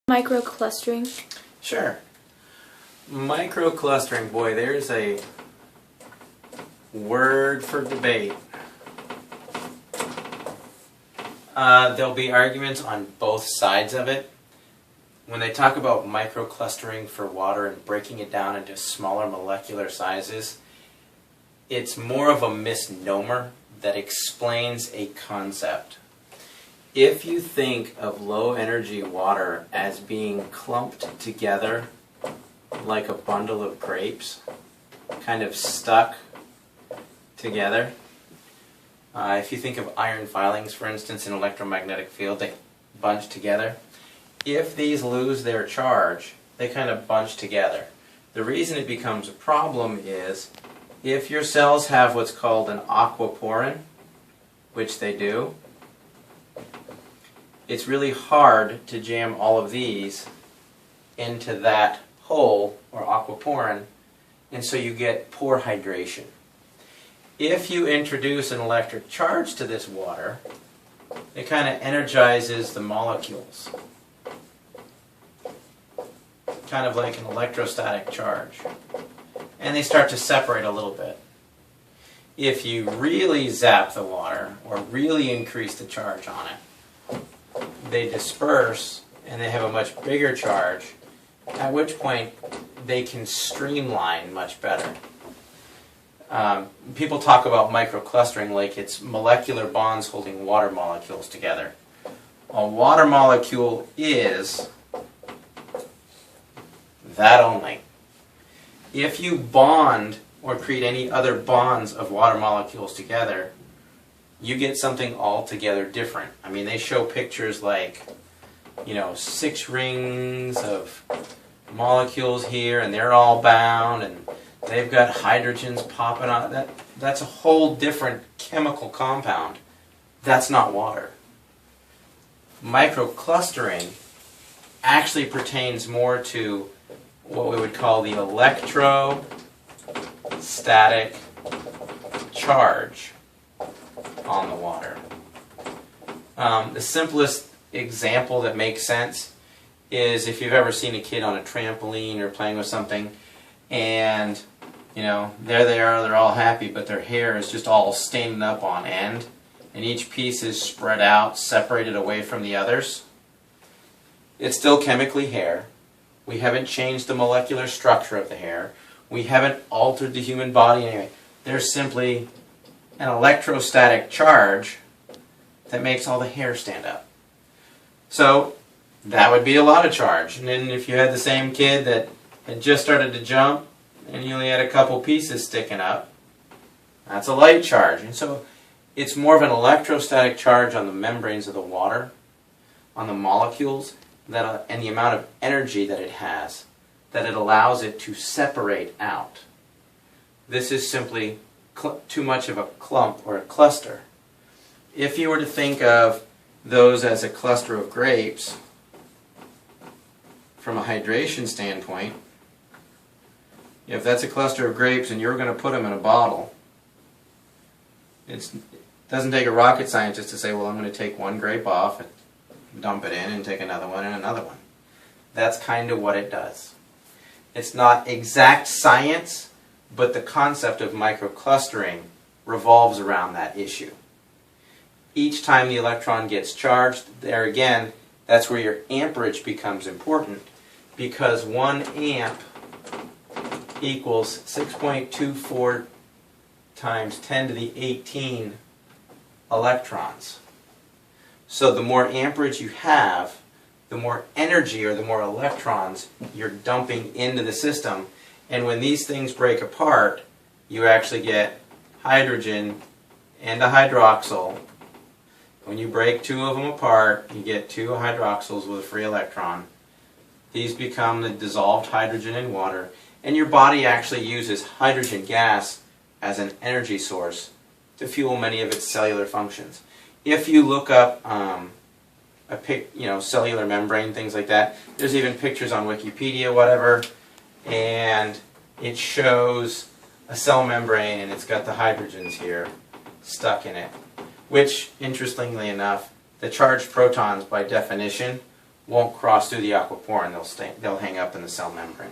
Microclustering? Sure. Microclustering, boy, there's a word for debate. There'll be arguments on both sides of it. When they talk about microclustering for water and breaking it down into smaller molecular sizes, it's more of a misnomer that explains a concept. If you think of low energy water as being clumped together like a bundle of grapes, kind of stuck together, if you think of iron filings, for instance, in an electromagnetic field, they bunch together. If these lose their charge, they kind of bunch together. The reason it becomes a problem is if your cells have what's called an aquaporin, which they do, it's really hard to jam all of these into that hole, or aquaporin, and so you get poor hydration. If you introduce an electric charge to this water, it kind of energizes the molecules, kind of like an electrostatic charge, and they start to separate a little bit. If you really zap the water, or really increase the charge on it, they disperse and they have a much bigger charge, at which point they can streamline much better. People talk about microclustering like it's molecular bonds holding water molecules together. A water molecule is that only. If you bond or create any other bonds of water molecules together, you get something altogether different. I mean, they show pictures like, 6 rings of molecules here, and they're all bound, and they've got hydrogens popping on it. That's a whole different chemical compound. That's not water. Microclustering actually pertains more to what we would call the electrostatic charge on the water. The simplest example that makes sense is if you've ever seen a kid on a trampoline or playing with something, and there they are, they're all happy, but their hair is just all standing up on end, and each piece is spread out, separated away from the others. It's still chemically hair. We haven't changed the molecular structure of the hair. We haven't altered the human body anyway. There's simply an electrostatic charge that makes all the hair stand up. So that would be a lot of charge. And then if you had the same kid that had just started to jump and you only had a couple pieces sticking up, that's a light charge. And so it's more of an electrostatic charge on the membranes of the water, on the molecules, and the amount of energy that it has, that it allows it to separate out. This is simply too much of a clump or a cluster. If you were to think of those as a cluster of grapes, from a hydration standpoint, if that's a cluster of grapes and you're going to put them in a bottle, it doesn't take a rocket scientist to say, well, I'm going to take one grape off and dump it in and take another one and another one. That's kind of what it does. It's not exact science, but the concept of microclustering revolves around that issue. Each time the electron gets charged, there again, that's where your amperage becomes important, because 1 amp equals 6.24 times 10 to the 18 electrons. So the more amperage you have, the more energy or the more electrons you're dumping into the system. And when these things break apart, you actually get hydrogen and a hydroxyl. When you break 2 of them apart, you get 2 hydroxyls with a free electron. These become the dissolved hydrogen in water, and your body actually uses hydrogen gas as an energy source to fuel many of its cellular functions. If you look up cellular membrane, things like that, there's even pictures on Wikipedia, whatever, and it shows a cell membrane, and it's got the hydrogens here stuck in it, which, interestingly enough, the charged protons, by definition, won't cross through the aquaporin. They'll hang up in the cell membrane.